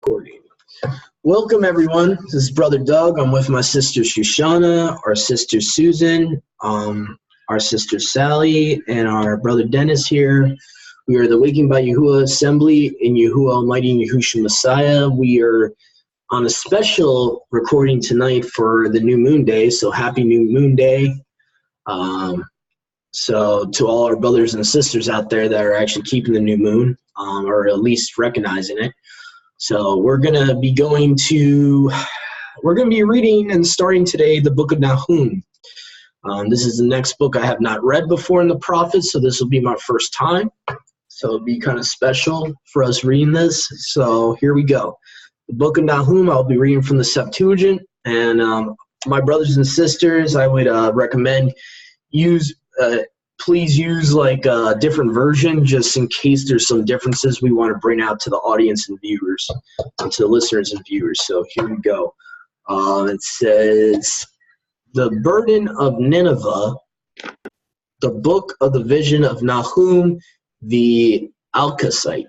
Recording. Welcome everyone. This is Brother Doug. I'm with my sister Shoshana, our sister Susan, our sister Sally, and our brother Dennis here. We are the Waking by Yahuwah Assembly in Yahuwah Almighty and Yahushua Messiah. We are on a special recording tonight for the New Moon Day, so happy New Moon Day. So to all our brothers and sisters out there that are actually keeping the new moon, or at least recognizing it. So we're going to be reading and starting today the book of Nahum. This is the next book I have not read before in the prophets, so this will be my first time. So it'll be kind of special for us reading this. So here we go. The book of Nahum, I'll be reading from the Septuagint. And my brothers and sisters, I would recommend please use like a different version just in case there's some differences we want to bring out to the audience and viewers, to the listeners and viewers. So here we go. It says, the burden of Nineveh, the book of the vision of Nahum the Alkasite.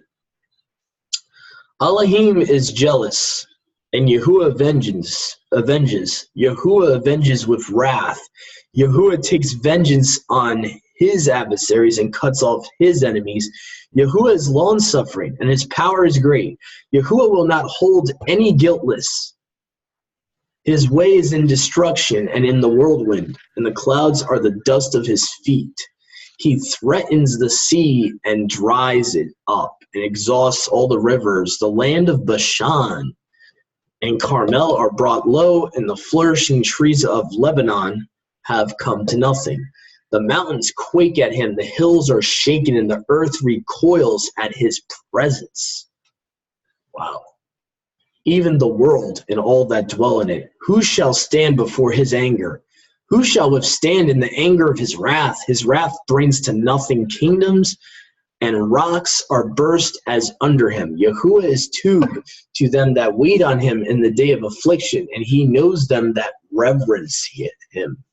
Elohim is jealous, and Yahuwah avenges. Yahuwah avenges with wrath. Yahuwah takes vengeance on his adversaries and cuts off his enemies. Yahuwah is long-suffering, and his power is great. Yahuwah will not hold any guiltless. His way is in destruction and in the whirlwind, and the clouds are the dust of his feet. He threatens the sea and dries it up, and exhausts all the rivers. The land of Bashan and Carmel are brought low, and the flourishing trees of Lebanon have come to nothing. The mountains quake at him, the hills are shaken, and the earth recoils at his presence. Wow. Even the world and all that dwell in it. Who shall stand before his anger? Who shall withstand in the anger of his wrath? His wrath brings to nothing kingdoms, and rocks are burst as under him. Yahuwah is tube to them that wait on him in the day of affliction, and he knows them that reverence him.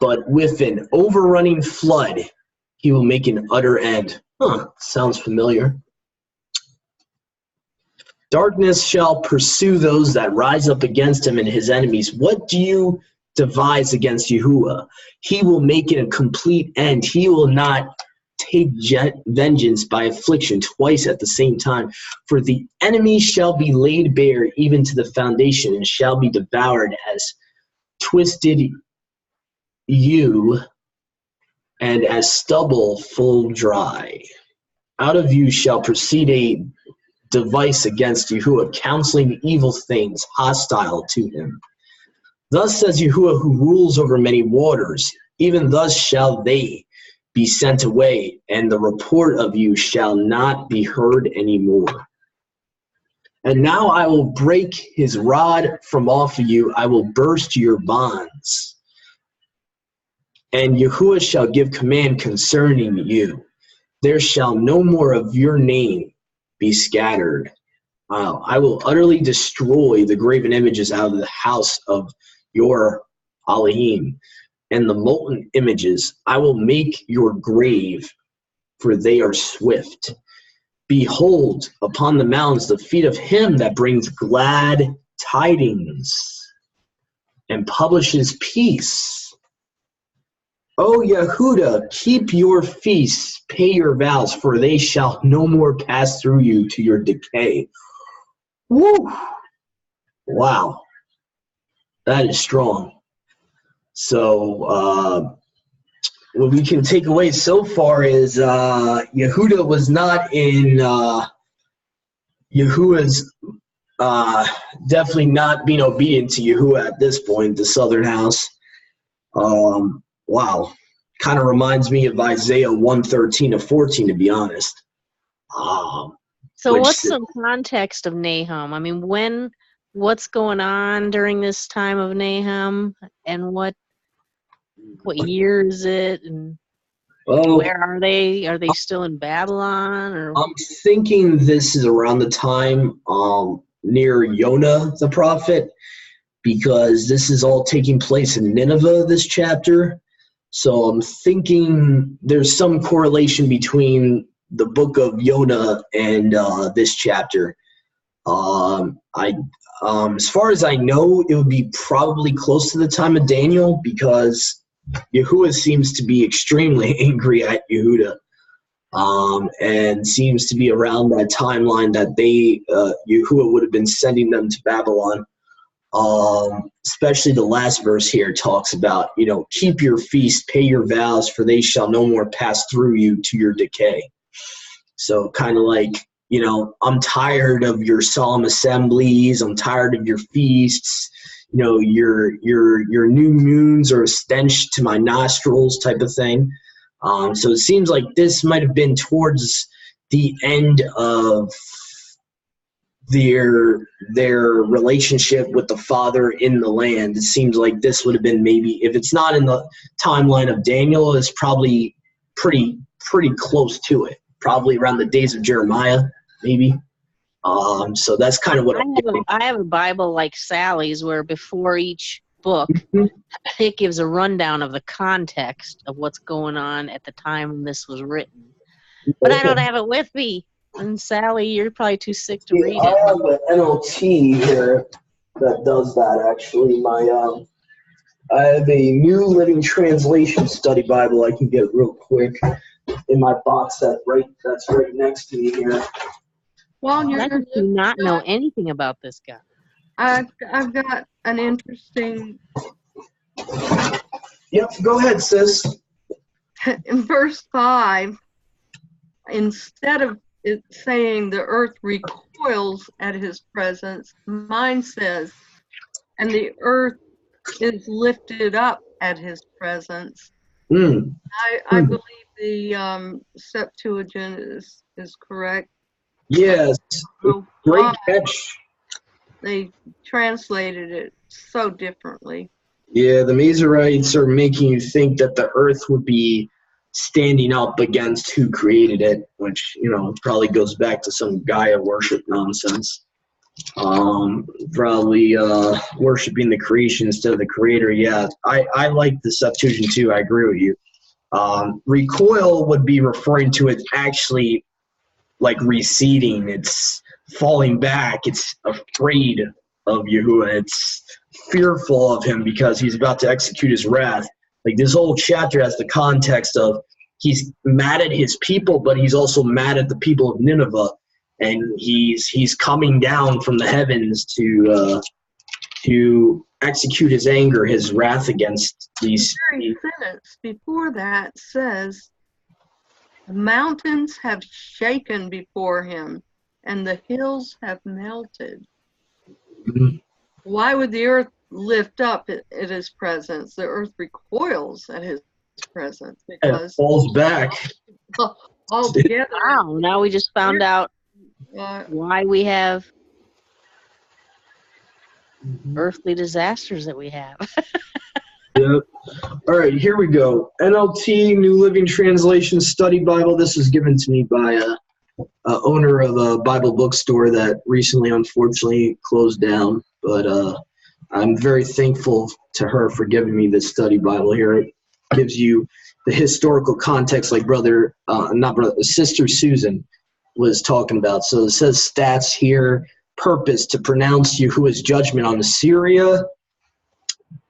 But with an overrunning flood, he will make an utter end. Sounds familiar. Darkness shall pursue those that rise up against him and his enemies. What do you devise against Yahuwah? He will make it a complete end. He will not take vengeance by affliction twice at the same time. For the enemy shall be laid bare even to the foundation, and shall be devoured as twisted yew, and as stubble full dry. Out of you shall proceed a device against Yahuwah, counseling evil things, hostile to him. Thus says Yahuwah, who rules over many waters, even thus shall they be sent away, and the report of you shall not be heard anymore. And now I will break his rod from off of you, I will burst your bonds. And Yahuwah shall give command concerning you. There shall no more of your name be scattered. I will utterly destroy the graven images out of the house of your Elohim, and the molten images. I will make your grave, for they are swift. Behold, upon the mountains the feet of him that brings glad tidings and publishes peace. O Yehuda, keep your feasts, pay your vows, for they shall no more pass through you to your decay. Woo! Wow. That is strong. So, what we can take away so far is Yehuda was not in Yahuwah's definitely not being obedient to Yahuwah at this point, the southern house. Wow. Kind of reminds me of Isaiah 1:13-14, to be honest. So what's some context of Nahum? I mean, what's going on during this time of Nahum, and what year is it, and where are they? Are they still in Babylon? Or I'm thinking this is around the time near Yonah the prophet, because this is all taking place in Nineveh, this chapter. So I'm thinking there's some correlation between the book of Yonah and this chapter. As far as I know, it would be probably close to the time of Daniel, because Yahuwah seems to be extremely angry at Yehuda, and seems to be around that timeline that Yahuwah would have been sending them to Babylon. Especially the last verse here talks about, keep your feast, pay your vows, for they shall no more pass through you to your decay. So kind of like, I'm tired of your solemn assemblies. I'm tired of your feasts. Your new moons are a stench to my nostrils, type of thing. So it seems like this might have been towards the end of their relationship with the Father in the land. It seems like this would have been, maybe, if it's not in the timeline of Daniel, it's probably pretty close to it. Probably around the days of Jeremiah, maybe. So that's kind of what I have a Bible like Sally's, where before each book, it gives a rundown of the context of what's going on at the time this was written. But I don't have it with me. And Sally, you're probably too sick to read it. I have an NLT here that does that, actually. I have a New Living Translation Study Bible I can get real quick in my box that's right next to me here. Well, I do not know anything about this guy. I've got an interesting. Yep, go ahead, sis. In verse 5, instead of it saying the earth recoils at his presence, mine says, and the earth is lifted up at his presence. I believe the Septuagint is correct. Yes, great catch. They translated it so differently. Yeah, the Masoretes are making you think that the earth would be standing up against who created it, which, probably goes back to some Gaia worship nonsense. Probably worshiping the creation instead of the creator. Yeah, I like the Septuagint too. I agree with you. Recoil would be referring to it actually like receding. It's falling back. It's afraid of Yahuwah. It's fearful of him because he's about to execute his wrath. Like, this whole chapter has the context of he's mad at his people, but he's also mad at the people of Nineveh, and he's coming down from the heavens to execute his anger, his wrath against these. The very sentence before that says, "The mountains have shaken before him, and the hills have melted." Mm-hmm. Why would the earth lift up at his presence? The earth recoils at his presence because it falls back altogether. Wow! Now we just found out why we have earthly disasters that we have. Yep. All right, here we go. NLT, New Living Translation Study Bible. This was given to me by a owner of a Bible bookstore that recently, unfortunately, closed down. But I'm very thankful to her for giving me this study Bible here. It gives you the historical context, like Sister Susan was talking about. So it says stats here: purpose to pronounce Yahuwah's judgment on Assyria,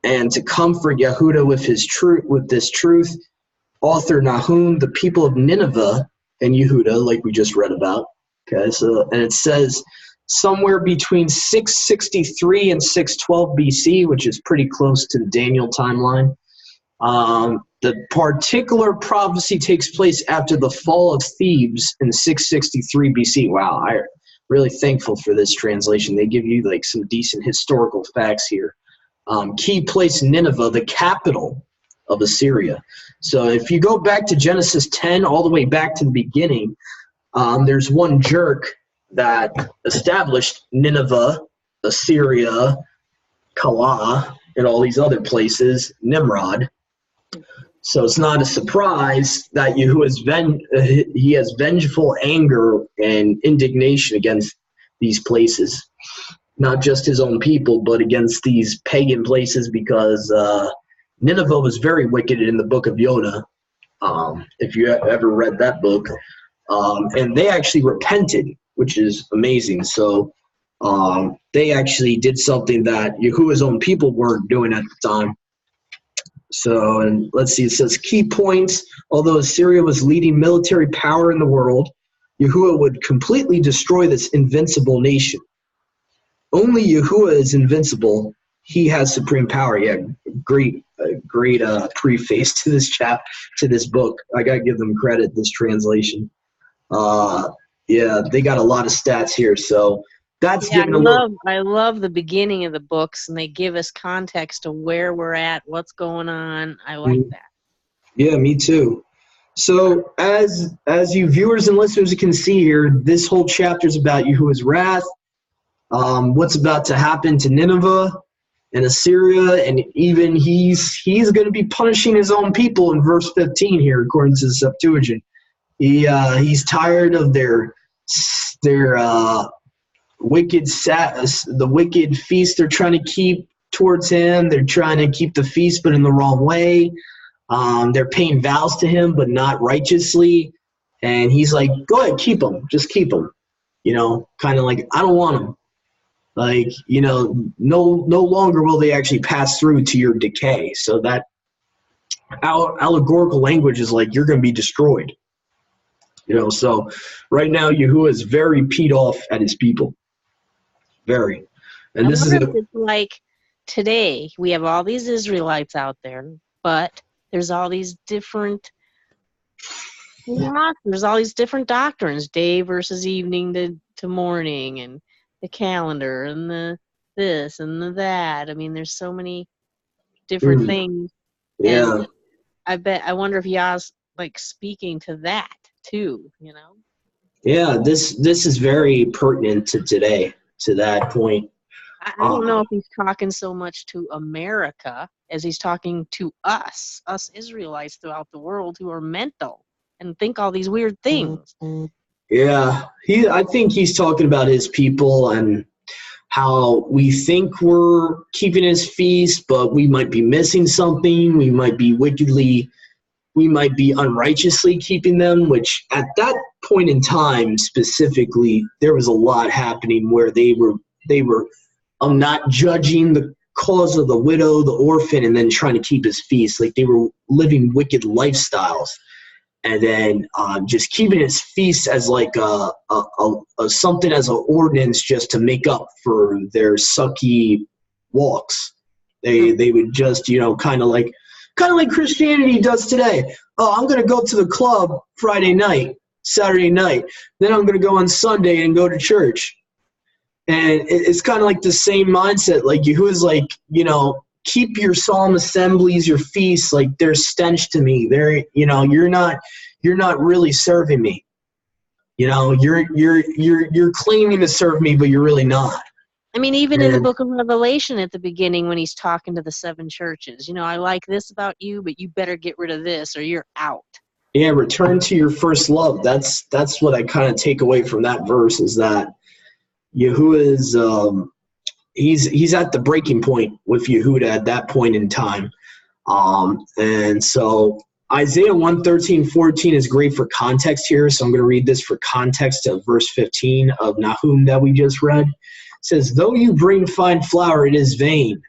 and to comfort Yehuda with this truth. Author Nahum, the people of Nineveh and Yehuda, like we just read about. Okay, so, and it says somewhere between 663 and 612 BC, which is pretty close to the Daniel timeline. The particular prophecy takes place after the fall of Thebes in 663 BC. Wow, I'm really thankful for this translation. They give you like some decent historical facts here. Key place, Nineveh, the capital of Assyria. So if you go back to Genesis 10 all the way back to the beginning, there's one jerk that established Nineveh, Assyria, Calah, and all these other places, Nimrod. So it's not a surprise that he has vengeful anger and indignation against these places. Not just his own people, but against these pagan places, because Nineveh was very wicked in the book of Jonah, if you ever read that book. And they actually repented, which is amazing. So They actually did something that Yahuwah's own people weren't doing at the time. So, and let's see, it says key points. Although Assyria was leading military power in the world, Yahuwah would completely destroy this invincible nation. Only Yahuwah is invincible. He has supreme power. Yeah, great preface to this book. I gotta give them credit. This translation. Yeah, they got a lot of stats here. So that's yeah, giving a little. I love the beginning of the books, and they give us context of where we're at, what's going on. I like that. Yeah, me too. So as you viewers and listeners can see here, this whole chapter is about Yahuwah's wrath, what's about to happen to Nineveh and Assyria, and even he's going to be punishing his own people in verse 15 here, according to the Septuagint. He's tired of their the wicked feast they're trying to keep towards him. They're trying to keep the feast, but in the wrong way. They're paying vows to him, but not righteously. And he's like, go ahead, keep them. Just keep them. Kind of like, I don't want them. Like, no longer will they actually pass through to your decay. So that allegorical language is like, you're going to be destroyed. So right now, Yahuwah is very peed off at his people. Very. And I this is wonder if it's like today, we have all these Israelites out there, but there's all these different there's all these different doctrines, day versus evening to morning, and the calendar and the this and the that. I mean, there's so many different things. Yeah. And I wonder if Yah's like speaking to that too, Yeah, this is very pertinent to today, to that point. I don't know if he's talking so much to America as he's talking to us Israelites throughout the world who are mental and think all these weird things. Yeah, I think he's talking about his people and how we think we're keeping his feast, but we might be missing something. We might be unrighteously keeping them, which at that point in time specifically, there was a lot happening where they were not judging the cause of the widow, the orphan, and then trying to keep his feast. Like they were living wicked lifestyles, and then just keeping his feast as like a something as an ordinance just to make up for their sucky walks. They would just kind of like Christianity does today. Oh, I'm going to go to the club Friday night, Saturday night. Then I'm going to go on Sunday and go to church. And it's kind of like the same mindset. Like Yahuwah's like, keep your solemn assemblies, your feasts, like they're stench to me. They're, you're not really serving me. You're claiming to serve me, but you're really not. I mean, even in the book of Revelation at the beginning when he's talking to the 7 churches, I like this about you, but you better get rid of this or you're out. Yeah, return to your first love. That's what I kind of take away from that verse is that Yahuwah is he's at the breaking point with Yehuda at that point in time. And so Isaiah 1:13-14 is great for context here. So I'm going to read this for context of verse 15 of Nahum that we just read. It says, though you bring fine flour, it is vain.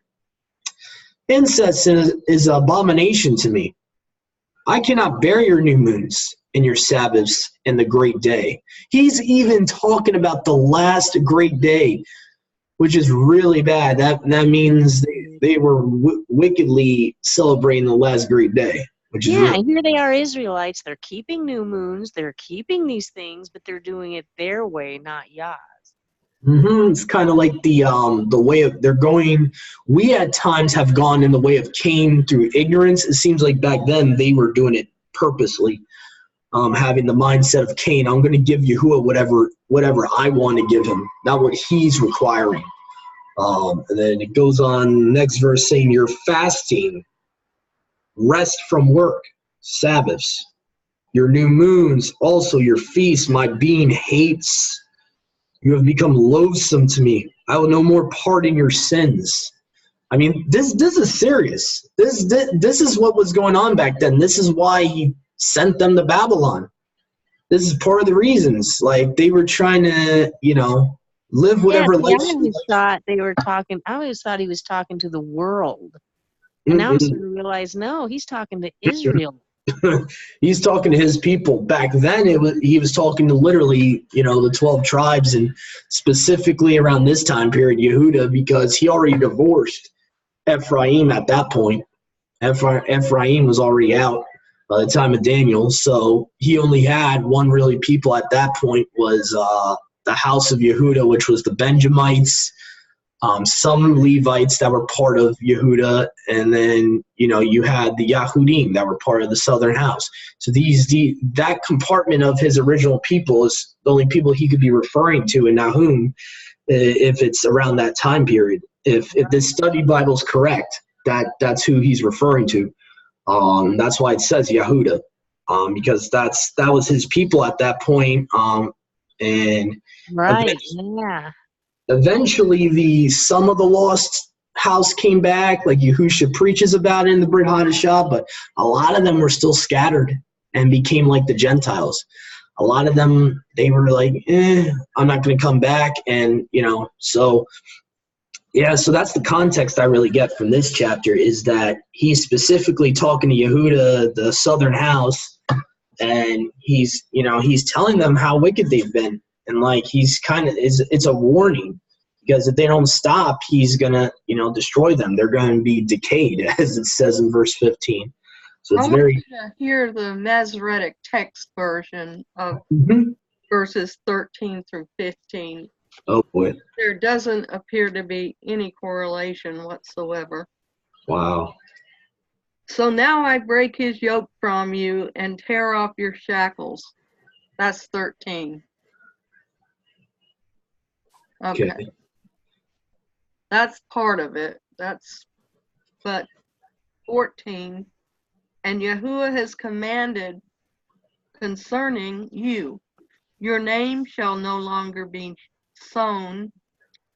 Incense is an abomination to me. I cannot bear your new moons and your Sabbaths and the great day. He's even talking about the last great day, which is really bad. That means they were wickedly celebrating the last great day. Which is and here they are, Israelites. They're keeping new moons. They're keeping these things, but they're doing it their way, not Yah's. It's kind of like the way of they're going. We at times have gone in the way of Cain through ignorance. It seems like back then they were doing it purposely, having the mindset of Cain. I'm going to give Yahuwah whatever I want to give him, not what he's requiring. And then it goes on next verse saying, "You're fasting, rest from work, Sabbaths, your new moons, also your feasts. My being hates. You have become loathsome to me. I will no more pardon your sins." I mean, this is serious. This is what was going on back then. This is why he sent them to Babylon. This is part of the reasons. Like they were trying to, Live whatever see, life you I always thought he was talking to the world. And like. now I'm starting to realize, no, he's talking to Israel. He's talking to his people. Back then, he was talking to literally, the 12 tribes, and specifically around this time period, Yehuda, because he already divorced Ephraim at that point. Ephraim was already out by the time of Daniel, so he only had one really people at that point was the house of Yehuda, which was the Benjamites, some Levites that were part of Yehuda, and then you had the Yahudim that were part of the southern house. So that compartment of his original people is the only people he could be referring to in Nahum, if it's around that time period. If this study Bible is correct, that's who he's referring to. That's why it says Yehuda, because that was his people at that point. And right, yeah. Eventually, some of the lost house came back, like Yahusha preaches about it in the Brit Hadashah, but a lot of them were still scattered and became like the Gentiles. A lot of them, they were like, I'm not going to come back. And, so that's the context I really get from this chapter, is that he's specifically talking to Yehuda, the southern house, and he's telling them how wicked they've been. And it's a warning, because if they don't stop, he's going to, destroy them. They're going to be decayed, as it says in verse 15. So it's I want you to hear the Masoretic text version of verses 13 through 15. Oh, boy. There doesn't appear to be any correlation whatsoever. Wow. So now I break his yoke from you and tear off your shackles. That's 13. Okay. That's part of it. But 14, and Yahuwah has commanded concerning you, your name shall no longer be sown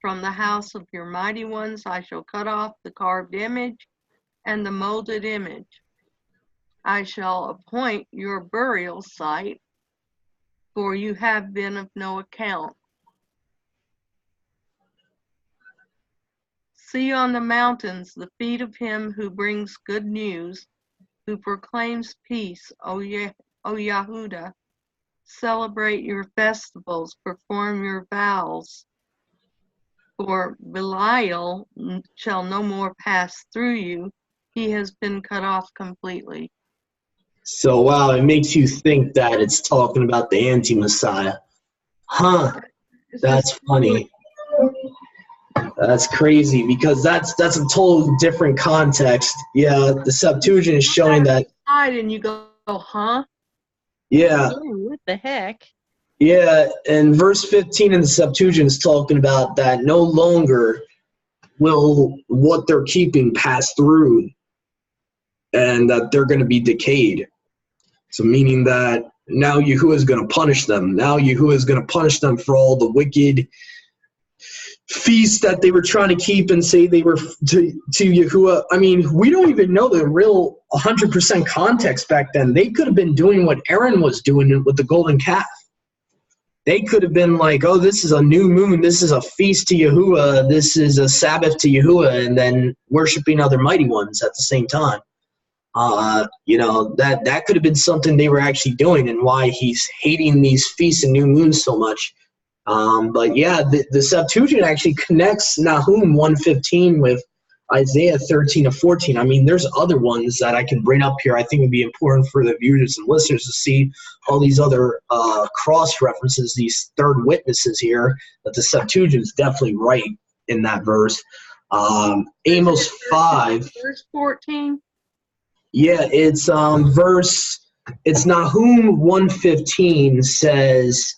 from the house of your mighty ones. I shall cut off the carved image and the molded image. I shall appoint your burial site, for you have been of no account. See on the mountains the feet of him who brings good news, who proclaims peace, O Yahudah. Celebrate your festivals, perform your vows. For Belial shall no more pass through you. He has been cut off completely. So, wow, it makes you think that it's talking about the anti-Messiah. Huh, that's funny. That's crazy, because that's a total different context. Yeah, the Septuagint is showing that. And you go, huh? Yeah. What the heck? Yeah, and verse 15 in the Septuagint is talking about that no longer will what they're keeping pass through, and that they're going to be decayed. So meaning that now Yahuwah is going to punish them. Now Yahuwah is going to punish them for all the wicked feasts that they were trying to keep and say they were to Yahuwah. I mean, we don't even know the real 100% context back then. They could have been doing what Aaron was doing with the golden calf. They could have been like, oh, this is a new moon, this is a feast to Yahuwah, this is a Sabbath to Yahuwah, and then worshiping other mighty ones at the same time. That could have been something they were actually doing, and why he's hating these feasts and new moons so much. But yeah, the Septuagint actually connects Nahum 1:15 with Isaiah 13-14. I mean, there's other ones that I can bring up here. I think would be important for the viewers and listeners to see all these other cross references, these third witnesses here, that the Septuagint is definitely right in that verse. Amos 5. Verse 14? Yeah, it's Nahum 1:15 says,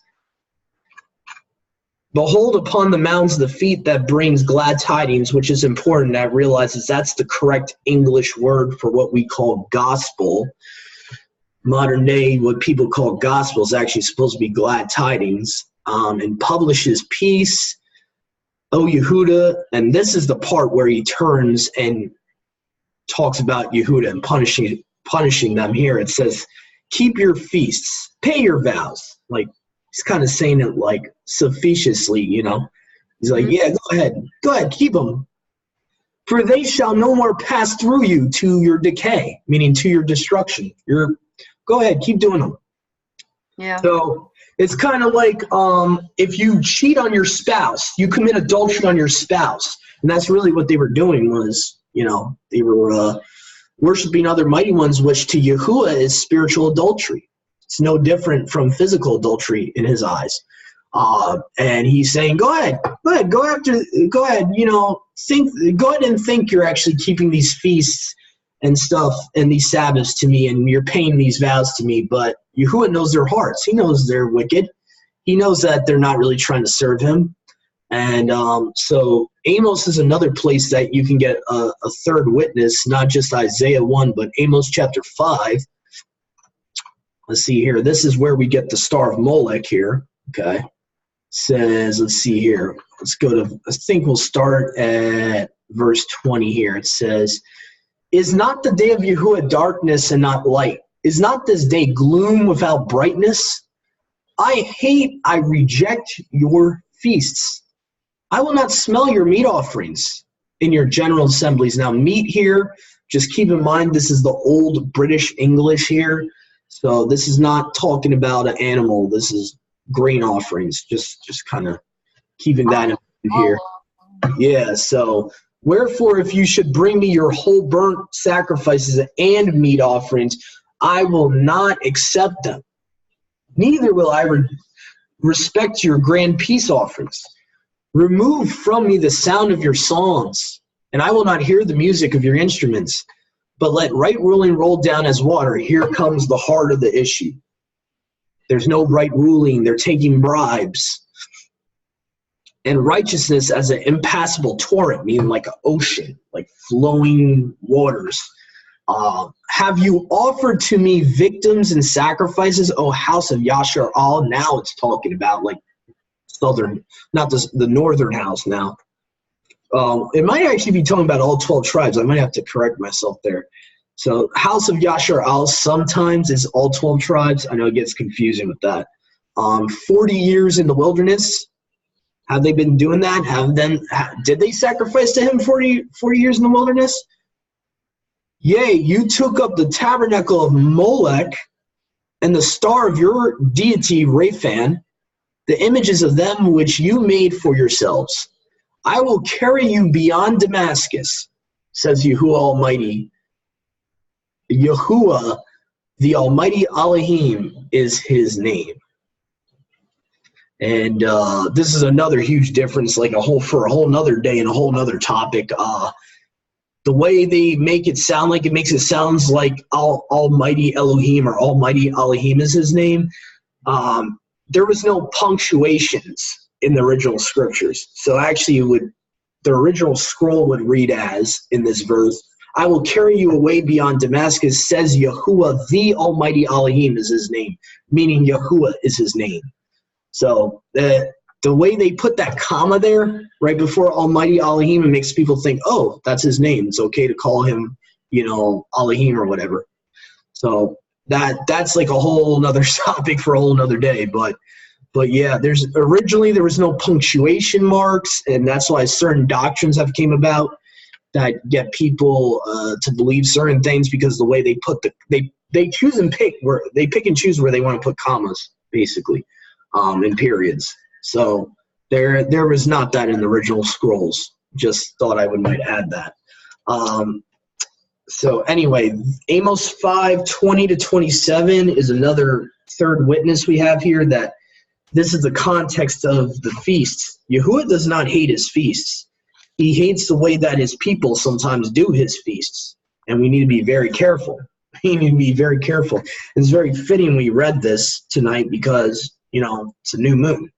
behold upon the mountains the feet that brings glad tidings, which is important. I realize that's the correct English word for what we call gospel. Modern day, what people call gospel is actually supposed to be glad tidings. And publishes peace, O Yehuda. And this is the part where he turns and talks about Yehuda and punishing them here. It says, keep your feasts, pay your vows. Like, he's kind of saying it like facetiously, He's like, yeah, go ahead, keep them. For they shall no more pass through you to your decay, meaning to your destruction. Go ahead, keep doing them. Yeah. So it's kind of like if you cheat on your spouse, you commit adultery on your spouse. And that's really what they were doing was, they were worshiping other mighty ones, which to Yahuwah is spiritual adultery. It's no different from physical adultery in his eyes. And he's saying, go ahead, go ahead and think you're actually keeping these feasts and stuff and these Sabbaths to me, and you're paying these vows to me. But Yahuwah knows their hearts. He knows they're wicked. He knows that they're not really trying to serve him. And so Amos is another place that you can get a third witness, not just Isaiah 1, but Amos chapter 5. Let's see here. This is where we get the star of Molech here. Okay. Says, let's see here. Let's go to, I think we'll start at verse 20 here. It says, is not the day of Yahuwah darkness and not light? Is not this day gloom without brightness? I reject your feasts. I will not smell your meat offerings in your general assemblies. Now, meat here, just keep in mind, this is the old British English here. So this is not talking about an animal. This is grain offerings. Just kind of keeping that in here. Yeah, so wherefore, if you should bring me your whole burnt sacrifices and meat offerings, I will not accept them. Neither will I respect your grand peace offerings. Remove from me the sound of your songs, and I will not hear the music of your instruments. But let right ruling roll down as water. Here comes the heart of the issue. There's no right ruling. They're taking bribes. And righteousness as an impassable torrent, meaning like an ocean, like flowing waters. Have you offered to me victims and sacrifices, O house of Yashar Al? Now it's talking about like southern, not the northern house now. It might actually be talking about all 12 tribes. I might have to correct myself there. So house of Yashar Al sometimes is all 12 tribes. I know it gets confusing with that. 40 years in the wilderness. Have they been doing that? Did they sacrifice to him 40 years in the wilderness? Yea, you took up the tabernacle of Molech and the star of your deity Raphan, the images of them which you made for yourselves. I will carry you beyond Damascus, says Yahuwah Almighty. Yahuwah, the Almighty Elohim, is his name. And this is another huge difference, for a whole nother day and a whole nother topic. The way they make it sound like, it makes it sounds like Almighty Elohim or Almighty Elohim is his name. There was no punctuations in the original scriptures. So actually the original scroll would read as, in this verse, I will carry you away beyond Damascus, says Yahuwah, the Almighty Elohim is his name, meaning Yahuwah is his name. So the way they put that comma there right before Almighty Elohim, it makes people think, oh, that's his name. It's okay to call him, Elohim or whatever. So that's like a whole nother topic for a whole nother day. But yeah, originally there was no punctuation marks, and that's why certain doctrines have came about that get people to believe certain things, because the way they put they choose and pick where they pick and choose where they want to put commas, basically, and periods. So there was not that in the original scrolls. Just thought I might add that. So anyway, Amos 5:20-27 is another third witness we have here, that this is the context of the feasts. Yahuwah does not hate his feasts. He hates the way that his people sometimes do his feasts. And we need to be very careful. We need to be very careful. It's very fitting we read this tonight because, it's a new moon.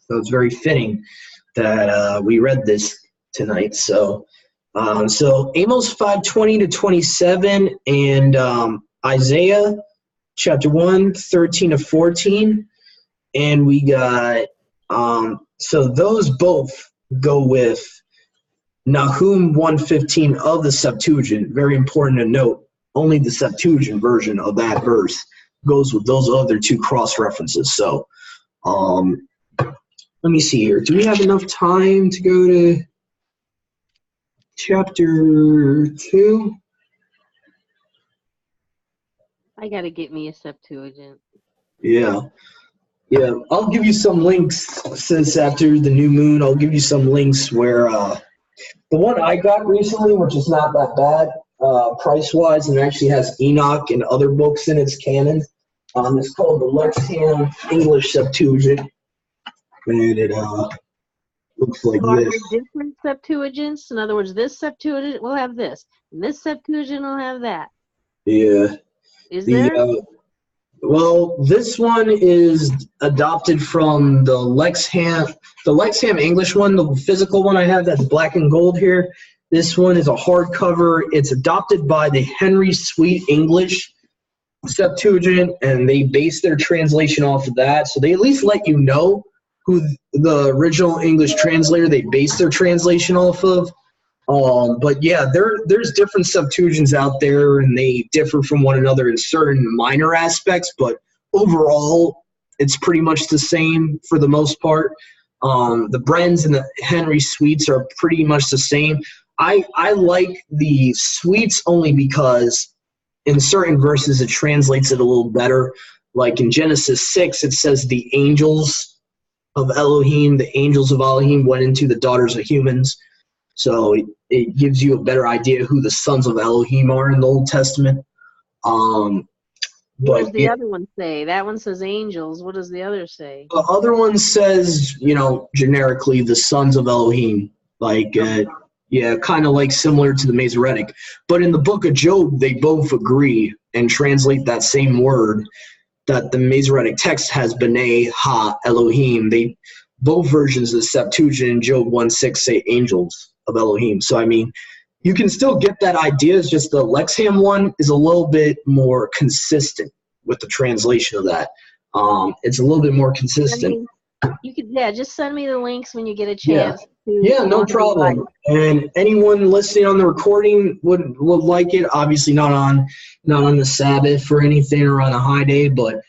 So it's very fitting that we read this tonight. So Amos 5:20-27 and Isaiah chapter 1:13-14. And we got, so those both go with Nahum 1:15 of the Septuagint. Very important to note, only the Septuagint version of that verse goes with those other two cross references. So let me see here. Do we have enough time to go to chapter 2? I gotta get me a Septuagint. Yeah. Yeah, I'll give you some links since after the new moon. I'll give you some links where the one I got recently, which is not that bad price-wise, and actually has Enoch and other books in its canon. It's called the Lexham English Septuagint, and it looks like So are there this. different Septuagints? In other words, this Septuagint will have this, and this Septuagint will have that. Yeah. Is there? Well, this one is adopted from the Lexham English one, the physical one I have that's black and gold here. This one is a hardcover. It's adopted by the Henry Sweet English Septuagint, and they base their translation off of that. So they at least let you know who the original English translator they base their translation off of. But yeah, there's different Septuagints out there, and they differ from one another in certain minor aspects, but overall, it's pretty much the same for the most part. The Brens and the Henry Sweets are pretty much the same. I like the Sweets only because in certain verses it translates it a little better. Like in Genesis 6, it says the angels of Elohim, the angels of Elohim went into the daughters of humans. So it gives you a better idea who the sons of Elohim are in the Old Testament. What does the other one say? That one says angels. What does the other say? The other one says, generically, the sons of Elohim. Like, kind of like similar to the Masoretic. But in the book of Job, they both agree and translate that same word that the Masoretic text has B'nai Ha Elohim. Both versions of the Septuagint in Job 1:6 say angels of Elohim. So, I mean, you can still get that idea. It's just the Lexham one is a little bit more consistent with the translation of that. It's a little bit more consistent. You could, just send me the links when you get a chance. Yeah, no problem. And anyone listening on the recording would like it. Obviously, not on the Sabbath or anything, or on a high day. But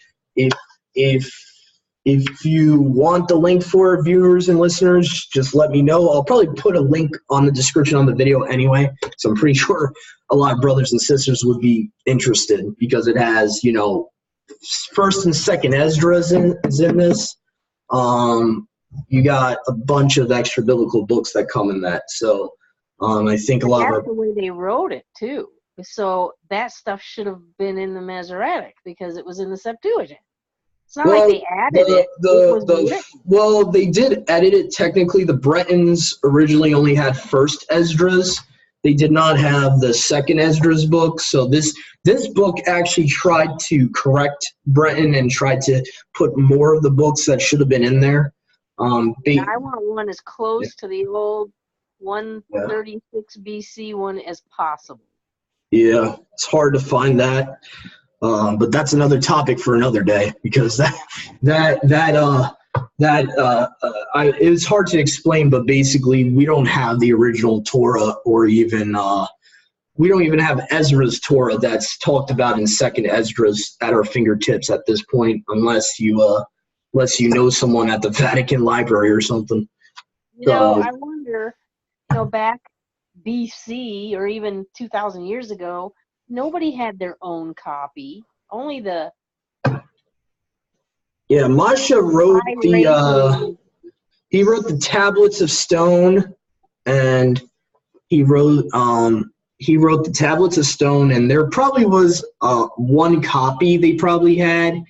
if you want the link for viewers and listeners, just let me know. I'll probably put a link on the description on the video anyway, so I'm pretty sure a lot of brothers and sisters would be interested because it has, first and second Esdras is in this. You got a bunch of extra biblical books that come in that. So I think a lot of that's the way they wrote it too. So that stuff should have been in the Masoretic because it was in the Septuagint. It's not like they added it. Well, they did edit it technically. The Bretons originally only had first Esdras. They did not have the second Esdras book. So this book actually tried to correct Breton and tried to put more of the books that should have been in there. I want one as close to the old 136 BC one as possible. Yeah, it's hard to find that. But that's another topic for another day because it's hard to explain. But basically, we don't have the original Torah, or even we don't even have Ezra's Torah that's talked about in Second Esdras at our fingertips at this point, unless you know someone at the Vatican Library or something. I wonder, back BC or even 2,000 years ago. Nobody had their own copy. Only the Masha wrote he wrote the tablets of stone, and he wrote the tablets of stone, and there probably was one copy they probably had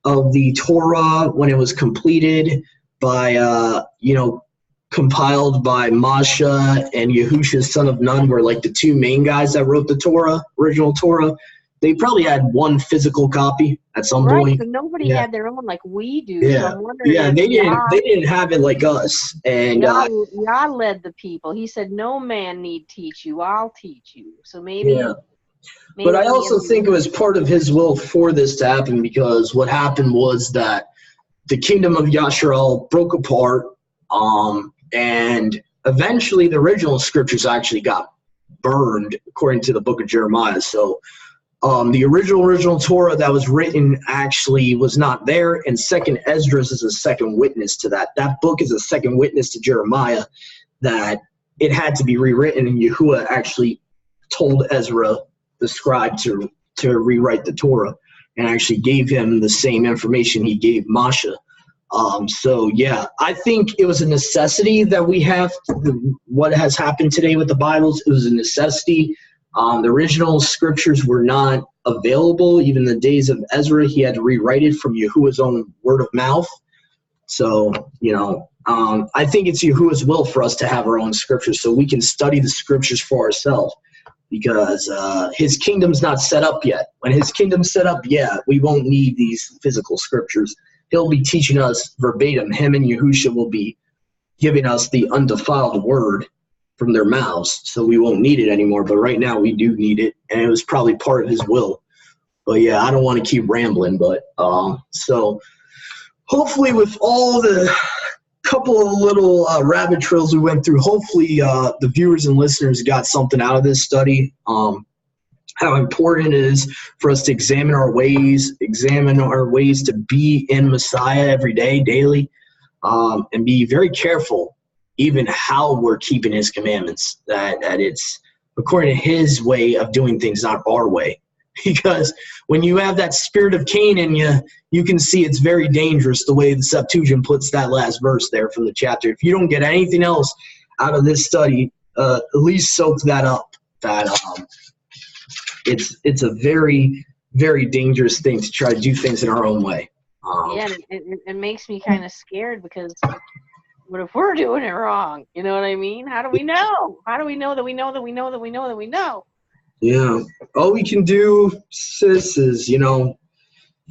of the Torah when it was completed by compiled by Masha and Yahusha, son of Nun, were like the two main guys that wrote the original Torah. They probably had one physical copy at some point. So nobody had their own like we do. Yeah, so I'm wondering they didn't have it like us. And Yah led the people. He said, "No man need teach you. I'll teach you." So maybe. Yeah. But I also think it was part of his will for this to happen, because what happened was that the kingdom of Yasharal broke apart. And eventually the original scriptures actually got burned, according to the book of Jeremiah. So The original Torah that was written actually was not there, and Second Esdras is a second witness to that. That book is a second witness to Jeremiah that it had to be rewritten, and Yahuwah actually told Ezra, the scribe, to rewrite the Torah, and actually gave him the same information he gave Moshe. So yeah, I think it was a necessity that we have what has happened today with the Bibles. It was a necessity. The original scriptures were not available. Even in the days of Ezra, he had to rewrite it from Yahuwah's own word of mouth. So, I think it's Yahuwah's will for us to have our own scriptures so we can study the scriptures for ourselves, because his kingdom's not set up yet. When his kingdom's set up, yeah, we won't need these physical scriptures. He'll be teaching us verbatim. Him and Yahusha will be giving us the undefiled word from their mouths, so we won't need it anymore. But right now we do need it, and it was probably part of his will. But yeah, I don't want to keep rambling, but so hopefully with all the couple of little rabbit trails we went through, hopefully the viewers and listeners got something out of this study. How important it is for us to examine our ways to be in Messiah every day, daily, and be very careful even how we're keeping his commandments, that it's according to his way of doing things, not our way. Because when you have that spirit of Cain in you, you can see it's very dangerous the way the Septuagint puts that last verse there from the chapter. If you don't get anything else out of this study, at least soak that up, that it's a very, very dangerous thing to try to do things in our own way. Yeah, it makes me kind of scared, because what if we're doing it wrong? You know what I mean? How do we know? How do we know that we know that we know that we know that we know? Yeah. All we can do, sis, is,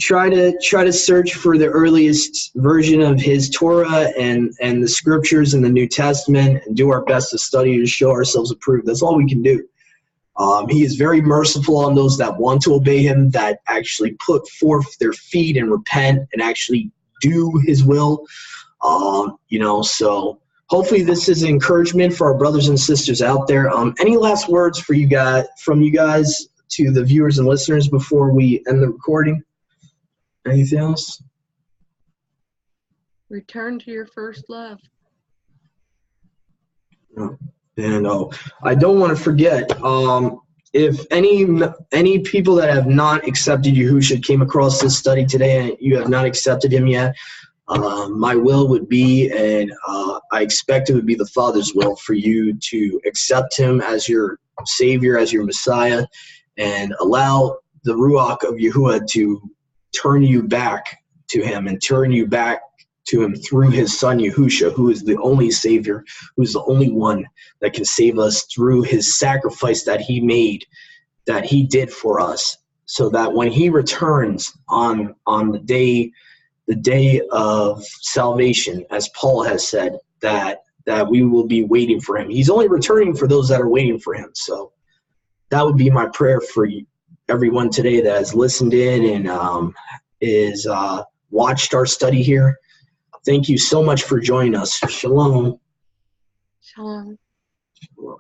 try to search for the earliest version of his Torah and the scriptures in the New Testament, and do our best to study to show ourselves approved. That's all we can do. He is very merciful on those that want to obey him, that actually put forth their feet and repent and actually do his will. So hopefully this is encouragement for our brothers and sisters out there. Any last words from you guys to the viewers and listeners before we end the recording? Anything else? Return to your first love. And I don't want to forget, if any people that have not accepted Yahushua came across this study today and you have not accepted him yet, my will would be, and I expect it would be the Father's will, for you to accept him as your Savior, as your Messiah, and allow the Ruach of Yahuwah to turn you back to him, and turn you back to him through his son Yahushua, who is the only Savior, who is the only one that can save us through his sacrifice that he made, that he did for us, so that when he returns on the day of salvation, as Paul has said, that we will be waiting for him. He's only returning for those that are waiting for him. So that would be my prayer for everyone today that has listened in and is watched our study here. Thank you so much for joining us. Shalom. Shalom. Shalom.